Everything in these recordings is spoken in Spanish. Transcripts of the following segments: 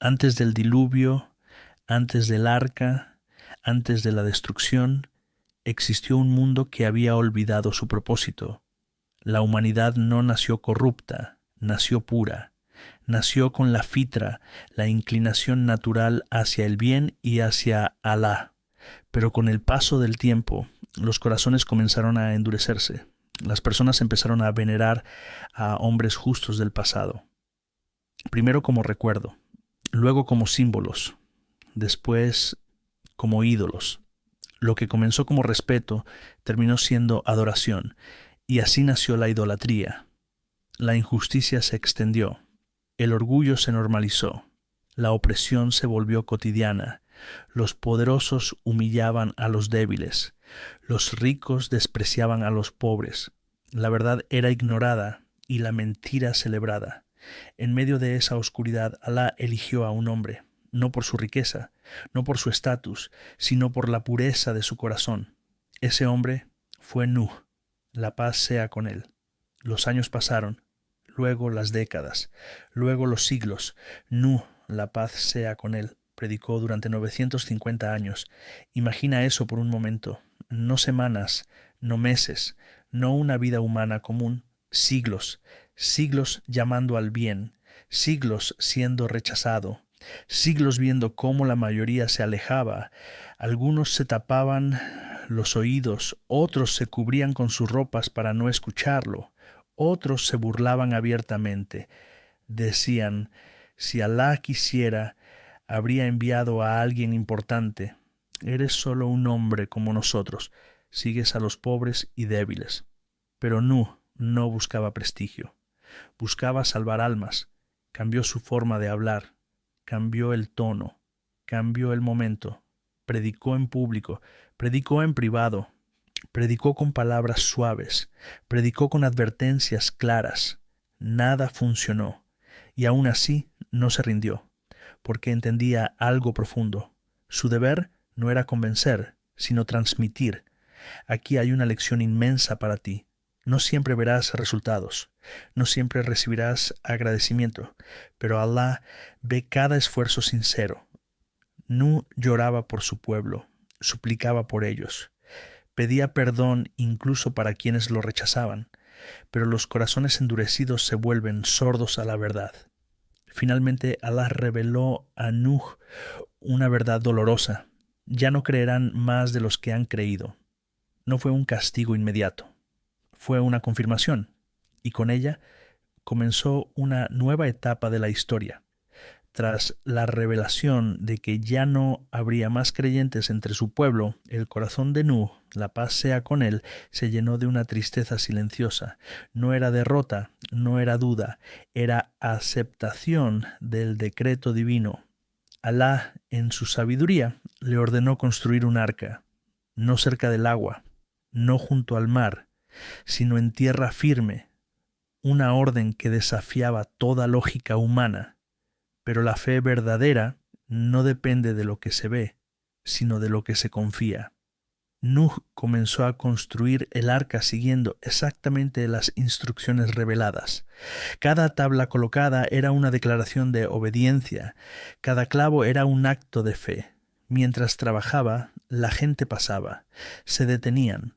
Antes del diluvio, antes del arca, antes de la destrucción, existió un mundo que había olvidado su propósito. La humanidad no nació corrupta, nació pura. Nació con la fitra, la inclinación natural hacia el bien y hacia Alá. Pero con el paso del tiempo, los corazones comenzaron a endurecerse. Las personas empezaron a venerar a hombres justos del pasado. Primero como recuerdo, luego como símbolos, después como ídolos. Lo que comenzó como respeto terminó siendo adoración, y así nació la idolatría. La injusticia se extendió, el orgullo se normalizó, la opresión se volvió cotidiana, los poderosos humillaban a los débiles, los ricos despreciaban a los pobres, la verdad era ignorada y la mentira celebrada. En medio de esa oscuridad, Alá eligió a un hombre, no por su riqueza, no por su estatus, sino por la pureza de su corazón. Ese hombre fue Nuh, la paz sea con él. Los años pasaron, luego las décadas, luego los siglos. Nuh, la paz sea con él, predicó durante 950 años. Imagina eso por un momento, no semanas, no meses, no una vida humana común, siglos, siglos llamando al bien, siglos siendo rechazado, siglos viendo cómo la mayoría se alejaba. Algunos se tapaban los oídos, otros se cubrían con sus ropas para no escucharlo, otros se burlaban abiertamente. Decían, si Alá quisiera, habría enviado a alguien importante. Eres solo un hombre como nosotros, sigues a los pobres y débiles. Pero Nuh no buscaba prestigio, buscaba salvar almas. Cambió su forma de hablar, cambió el tono, cambió el momento, predicó en público, predicó en privado, predicó con palabras suaves, predicó con advertencias claras. Nada funcionó, y aún así no se rindió, porque entendía algo profundo. Su deber no era convencer, sino transmitir. Aquí hay una lección inmensa para ti. No siempre verás resultados, no siempre recibirás agradecimiento, pero Alá ve cada esfuerzo sincero. Nuh lloraba por su pueblo, suplicaba por ellos, pedía perdón incluso para quienes lo rechazaban, pero los corazones endurecidos se vuelven sordos a la verdad. Finalmente Alá reveló a Nuh una verdad dolorosa. Ya no creerán más de los que han creído. No fue un castigo inmediato, fue una confirmación, y con ella comenzó una nueva etapa de la historia. Tras la revelación de que ya no habría más creyentes entre su pueblo, el corazón de Nuh, la paz sea con él, se llenó de una tristeza silenciosa. No era derrota, no era duda, era aceptación del decreto divino. Alá, en su sabiduría, le ordenó construir un arca, no cerca del agua, no junto al mar, sino en tierra firme, una orden que desafiaba toda lógica humana. Pero la fe verdadera no depende de lo que se ve, sino de lo que se confía. Nuh comenzó a construir el arca siguiendo exactamente las instrucciones reveladas. Cada tabla colocada era una declaración de obediencia, cada clavo era un acto de fe. Mientras trabajaba, la gente pasaba, se detenían,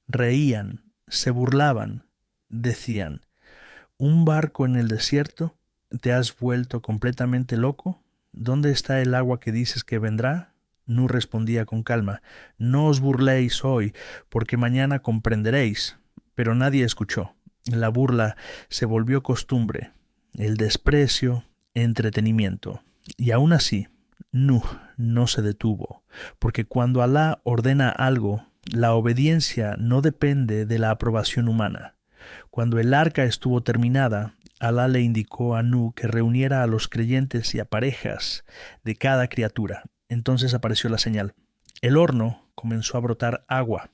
reían, se burlaban, decían, ¿un barco en el desierto? ¿Te has vuelto completamente loco? ¿Dónde está el agua que dices que vendrá? Nuh respondía con calma, no os burléis hoy, porque mañana comprenderéis. Pero nadie escuchó. La burla se volvió costumbre, el desprecio, entretenimiento. Y aún así, Nuh no se detuvo, porque cuando Alá ordena algo, la obediencia no depende de la aprobación humana. Cuando el arca estuvo terminada, Alá le indicó a Nuh que reuniera a los creyentes y a parejas de cada criatura. Entonces apareció la señal. El horno comenzó a brotar agua.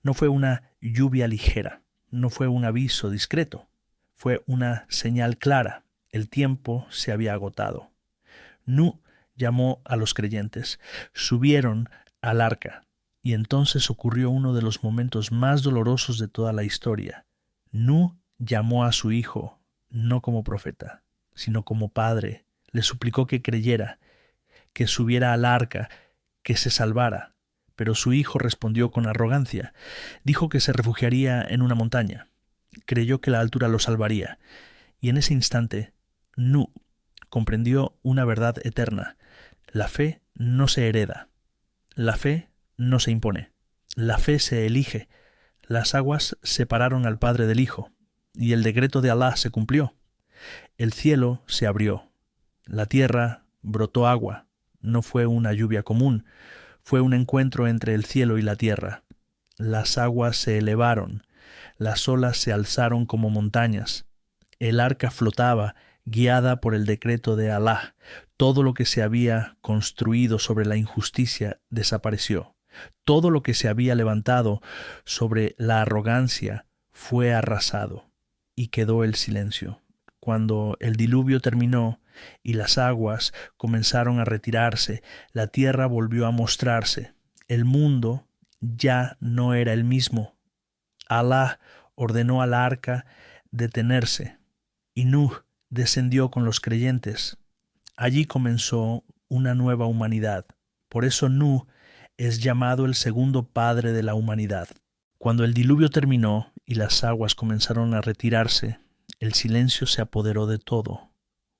No fue una lluvia ligera, no fue un aviso discreto, fue una señal clara. El tiempo se había agotado. Nuh llamó a los creyentes, subieron al arca, y entonces ocurrió uno de los momentos más dolorosos de toda la historia. Nuh llamó a su hijo, no como profeta, sino como padre. Le suplicó que creyera, que subiera al arca, que se salvara. Pero su hijo respondió con arrogancia. Dijo que se refugiaría en una montaña. Creyó que la altura lo salvaría. Y en ese instante, Nu comprendió una verdad eterna. La fe no se hereda. La fe no se impone. La fe se elige. Las aguas separaron al Padre del Hijo, y el decreto de Alá se cumplió. El cielo se abrió. La tierra brotó agua. No fue una lluvia común, fue un encuentro entre el cielo y la tierra. Las aguas se elevaron, las olas se alzaron como montañas. El arca flotaba, guiada por el decreto de Alá. Todo lo que se había construido sobre la injusticia desapareció. Todo lo que se había levantado sobre la arrogancia fue arrasado, y quedó el silencio. Cuando el diluvio terminó y las aguas comenzaron a retirarse, la tierra volvió a mostrarse. El mundo ya no era el mismo. Alá ordenó al arca detenerse, y Nuh descendió con los creyentes. Allí comenzó una nueva humanidad. Por eso Nuh es llamado el segundo padre de la humanidad. Cuando el diluvio terminó y las aguas comenzaron a retirarse, el silencio se apoderó de todo.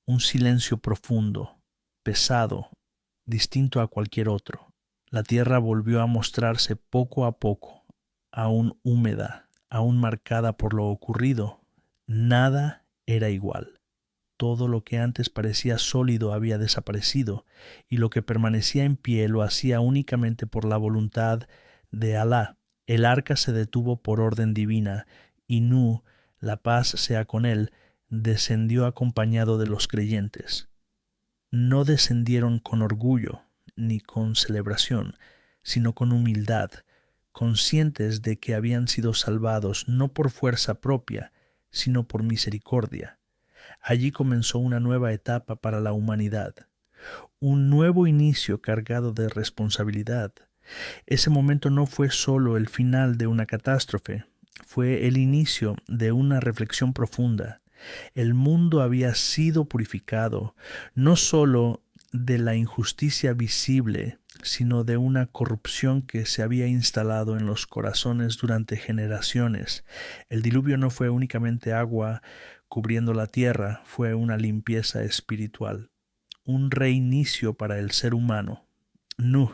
Un silencio profundo, pesado, distinto a cualquier otro. La tierra volvió a mostrarse poco a poco, aún húmeda, aún marcada por lo ocurrido. Nada era igual. Todo lo que antes parecía sólido había desaparecido, y lo que permanecía en pie lo hacía únicamente por la voluntad de Alá. El arca se detuvo por orden divina, y Nuh, la paz sea con él, descendió acompañado de los creyentes. No descendieron con orgullo ni con celebración, sino con humildad, conscientes de que habían sido salvados no por fuerza propia, sino por misericordia. Allí comenzó una nueva etapa para la humanidad, un nuevo inicio cargado de responsabilidad. Ese momento no fue solo el final de una catástrofe, fue el inicio de una reflexión profunda. El mundo había sido purificado, no solo de la injusticia visible, sino de una corrupción que se había instalado en los corazones durante generaciones. El diluvio no fue únicamente agua cubriendo la tierra, fue una limpieza espiritual, un reinicio para el ser humano. Nuh,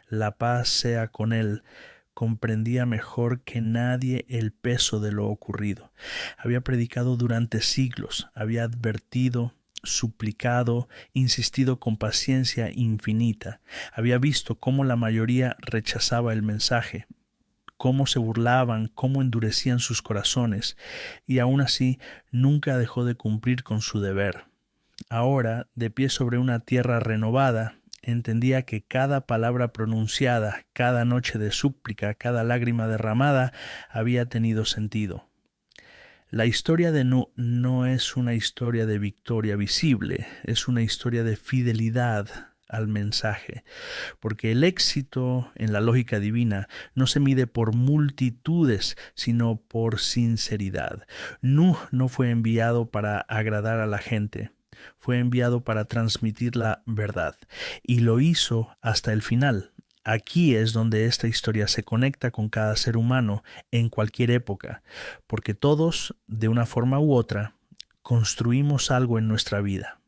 la paz sea con él, comprendía mejor que nadie el peso de lo ocurrido. Había predicado durante siglos, había advertido, suplicado, insistido con paciencia infinita. Había visto cómo la mayoría rechazaba el mensaje, cómo se burlaban, cómo endurecían sus corazones, y aún así nunca dejó de cumplir con su deber. Ahora, de pie sobre una tierra renovada, entendía que cada palabra pronunciada, cada noche de súplica, cada lágrima derramada había tenido sentido. La historia de Nuh no es una historia de victoria visible, es una historia de fidelidad al mensaje, porque el éxito en la lógica divina no se mide por multitudes, sino por sinceridad. Nuh no fue enviado para agradar a la gente, fue enviado para transmitir la verdad, y lo hizo hasta el final. Aquí es donde esta historia se conecta con cada ser humano en cualquier época, porque todos, de una forma u otra, construimos algo en nuestra vida.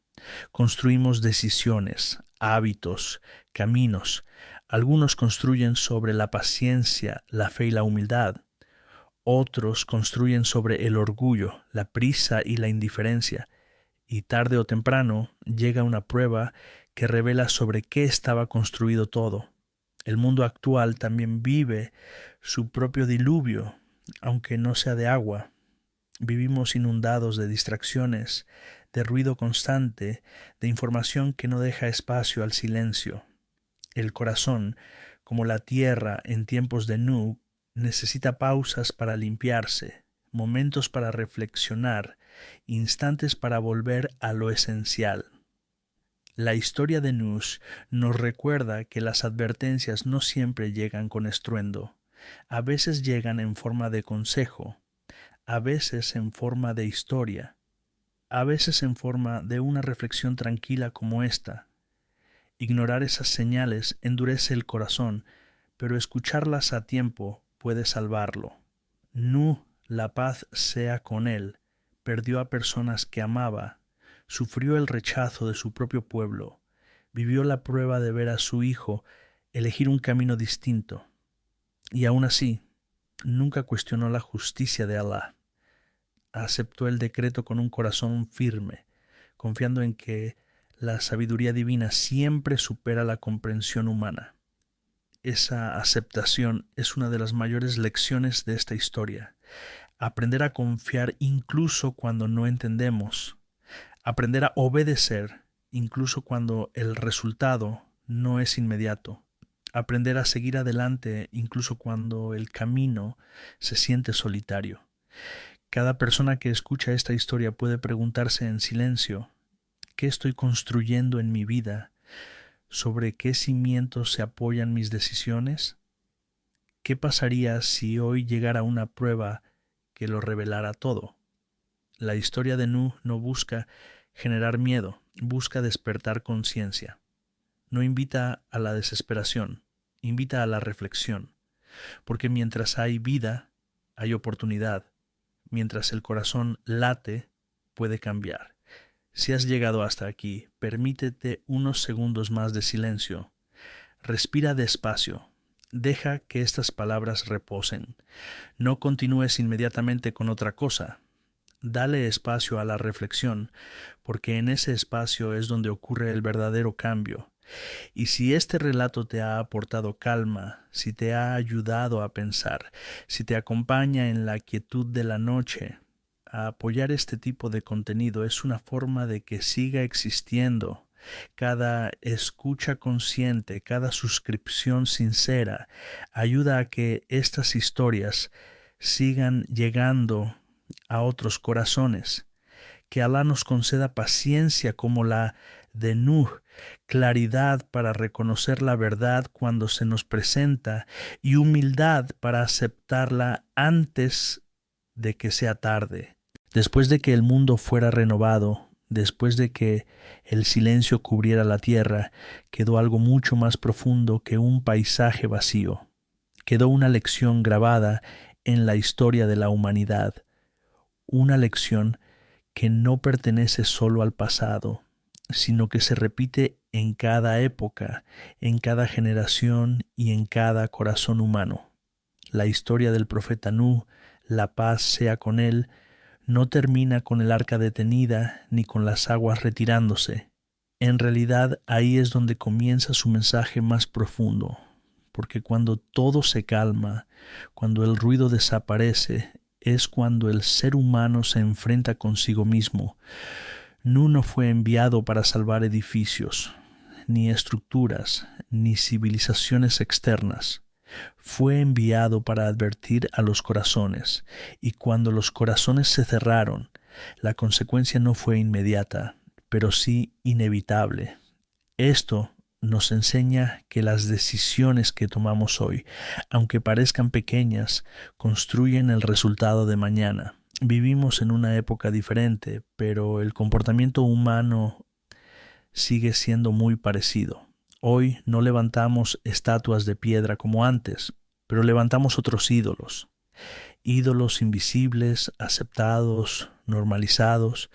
Construimos decisiones, hábitos, caminos. Algunos construyen sobre la paciencia, la fe y la humildad. Otros construyen sobre el orgullo, la prisa y la indiferencia. Y tarde o temprano llega una prueba que revela sobre qué estaba construido todo. El mundo actual también vive su propio diluvio, aunque no sea de agua. Vivimos inundados de distracciones, de ruido constante, de información que no deja espacio al silencio. El corazón, como la tierra en tiempos de Nuh, necesita pausas para limpiarse, momentos para reflexionar, instantes para volver a lo esencial. La historia de Nuh nos recuerda que las advertencias no siempre llegan con estruendo. A veces llegan en forma de consejo, a veces en forma de historia, a veces en forma de una reflexión tranquila como esta. Ignorar esas señales endurece el corazón, pero escucharlas a tiempo puede salvarlo. Nuh, la paz sea con él, perdió a personas que amaba, sufrió el rechazo de su propio pueblo, vivió la prueba de ver a su hijo elegir un camino distinto, y aún así nunca cuestionó la justicia de Allah. Aceptó el decreto con un corazón firme, confiando en que la sabiduría divina siempre supera la comprensión humana. Esa aceptación es una de las mayores lecciones de esta historia. Aprender a confiar incluso cuando no entendemos. Aprender a obedecer incluso cuando el resultado no es inmediato. Aprender a seguir adelante incluso cuando el camino se siente solitario. Cada persona que escucha esta historia puede preguntarse en silencio: ¿qué estoy construyendo en mi vida? ¿Sobre qué cimientos se apoyan mis decisiones? ¿Qué pasaría si hoy llegara una prueba que lo revelara todo? La historia de Nuh no busca generar miedo, busca despertar conciencia. No invita a la desesperación, invita a la reflexión, porque mientras hay vida, hay oportunidad. Mientras el corazón late, puede cambiar. Si has llegado hasta aquí, permítete unos segundos más de silencio. Respira despacio. Deja que estas palabras reposen. No continúes inmediatamente con otra cosa. Dale espacio a la reflexión, porque en ese espacio es donde ocurre el verdadero cambio. Y si este relato te ha aportado calma, si te ha ayudado a pensar, si te acompaña en la quietud de la noche, a apoyar este tipo de contenido es una forma de que siga existiendo. Cada escucha consciente, cada suscripción sincera ayuda a que estas historias sigan llegando a otros corazones. Que Alá nos conceda paciencia como la de Nuh, claridad para reconocer la verdad cuando se nos presenta y humildad para aceptarla antes de que sea tarde. Después de que el mundo fuera renovado, después de que el silencio cubriera la tierra, quedó algo mucho más profundo que un paisaje vacío. Quedó una lección grabada en la historia de la humanidad, una lección que no pertenece solo al pasado, sino que se repite en cada época, en cada generación y en cada corazón humano. La historia del profeta Nuh, la paz sea con él, no termina con el arca detenida ni con las aguas retirándose. En realidad, ahí es donde comienza su mensaje más profundo, porque cuando todo se calma, cuando el ruido desaparece, es cuando el ser humano se enfrenta consigo mismo. Nuh no fue enviado para salvar edificios, ni estructuras, ni civilizaciones externas. Fue enviado para advertir a los corazones, y cuando los corazones se cerraron, la consecuencia no fue inmediata, pero sí inevitable. Esto nos enseña que las decisiones que tomamos hoy, aunque parezcan pequeñas, construyen el resultado de mañana. Vivimos en una época diferente, pero el comportamiento humano sigue siendo muy parecido. Hoy no levantamos estatuas de piedra como antes, pero levantamos otros ídolos. Ídolos invisibles, aceptados, normalizados,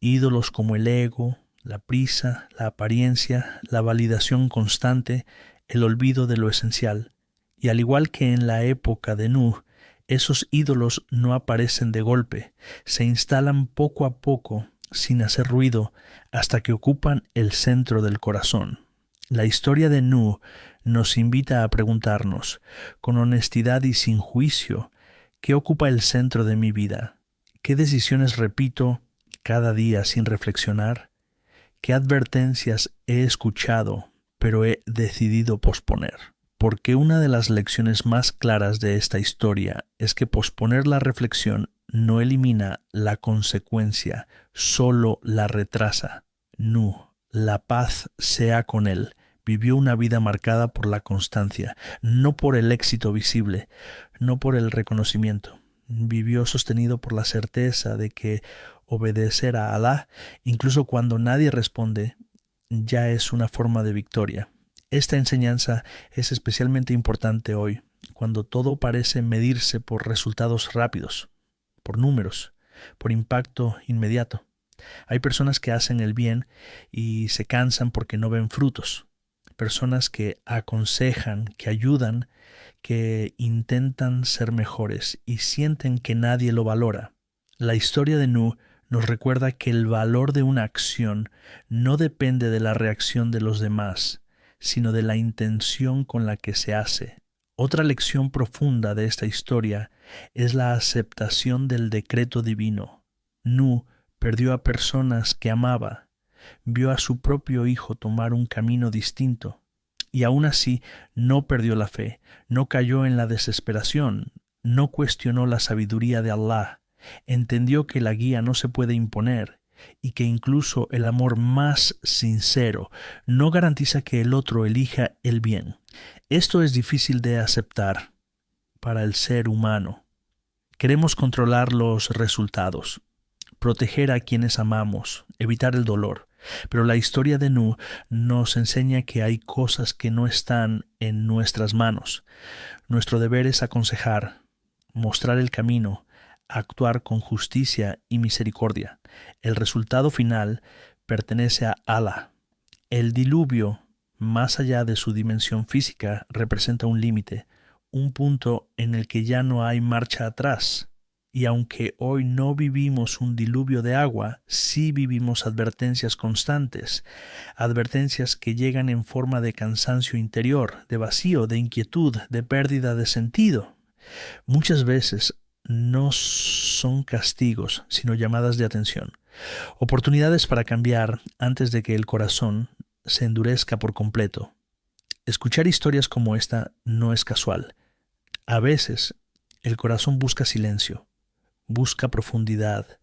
ídolos como el ego, la prisa, la apariencia, la validación constante, el olvido de lo esencial. Y al igual que en la época de Nuh, esos ídolos no aparecen de golpe, se instalan poco a poco, sin hacer ruido, hasta que ocupan el centro del corazón. La historia de Nuh nos invita a preguntarnos, con honestidad y sin juicio, ¿qué ocupa el centro de mi vida? ¿Qué decisiones repito cada día sin reflexionar? ¿Qué advertencias he escuchado, pero he decidido posponer? Porque una de las lecciones más claras de esta historia es que posponer la reflexión no elimina la consecuencia, solo la retrasa. Nuh, la paz sea con él, vivió una vida marcada por la constancia, no por el éxito visible, no por el reconocimiento. Vivió sostenido por la certeza de que Obedecer a Alá, incluso cuando nadie responde, ya es una forma de victoria. Esta enseñanza es especialmente importante hoy, cuando todo parece medirse por resultados rápidos, por números, por impacto inmediato. Hay personas que hacen el bien y se cansan porque no ven frutos. Personas que aconsejan, que ayudan, que intentan ser mejores y sienten que nadie lo valora. La historia de Nuh nos recuerda que el valor de una acción no depende de la reacción de los demás, sino de la intención con la que se hace. Otra lección profunda de esta historia es la aceptación del decreto divino. Nuh perdió a personas que amaba, vio a su propio hijo tomar un camino distinto, y aún así no perdió la fe, no cayó en la desesperación, no cuestionó la sabiduría de Allah, entendió que la guía no se puede imponer y que incluso el amor más sincero no garantiza que el otro elija el bien. Esto es difícil de aceptar para el ser humano. Queremos controlar los resultados, proteger a quienes amamos, evitar el dolor. Pero la historia de Nuh nos enseña que hay cosas que no están en nuestras manos. Nuestro deber es aconsejar, mostrar el camino, actuar con justicia y misericordia. El resultado final pertenece a Allah. El diluvio, más allá de su dimensión física, representa un límite, un punto en el que ya no hay marcha atrás. Y aunque hoy no vivimos un diluvio de agua, sí vivimos advertencias constantes, advertencias que llegan en forma de cansancio interior, de vacío, de inquietud, de pérdida de sentido. Muchas veces no son castigos, sino llamadas de atención, oportunidades para cambiar antes de que el corazón se endurezca por completo. Escuchar historias como esta no es casual. A veces el corazón busca silencio, busca profundidad,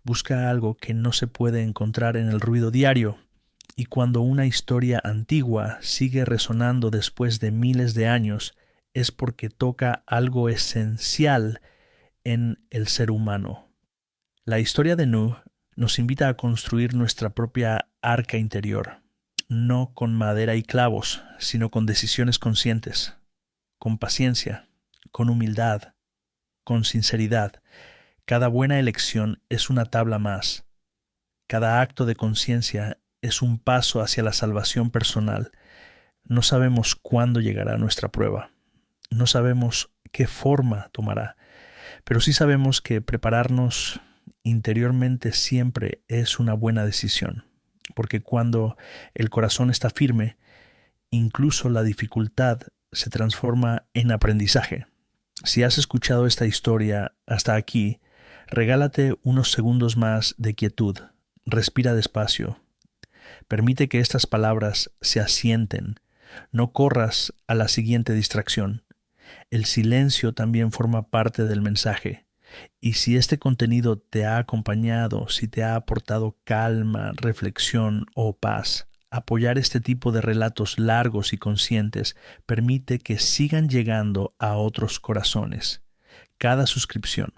busca algo que no se puede encontrar en el ruido diario. Y cuando una historia antigua sigue resonando después de miles de años, es porque toca algo esencial en el ser humano. La historia de Nuh nos invita a construir nuestra propia arca interior, no con madera y clavos, sino con decisiones conscientes, con paciencia, con humildad, con sinceridad. Cada buena elección es una tabla más. Cada acto de conciencia es un paso hacia la salvación personal. No sabemos cuándo llegará nuestra prueba. No sabemos qué forma tomará. Pero sí sabemos que prepararnos interiormente siempre es una buena decisión. Porque cuando el corazón está firme, incluso la dificultad se transforma en aprendizaje. Si has escuchado esta historia hasta aquí, regálate unos segundos más de quietud. Respira despacio. Permite que estas palabras se asienten. No corras a la siguiente distracción. El silencio también forma parte del mensaje. Y si este contenido te ha acompañado, si te ha aportado calma, reflexión o paz, apoyar este tipo de relatos largos y conscientes permite que sigan llegando a otros corazones. Cada suscripción,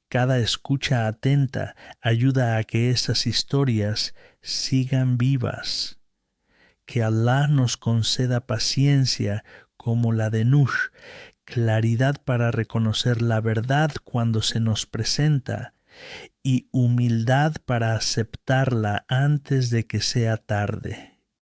cada escucha atenta ayuda a que estas historias sigan vivas. Que Allah nos conceda paciencia como la de Nuh, claridad para reconocer la verdad cuando se nos presenta y humildad para aceptarla antes de que sea tarde.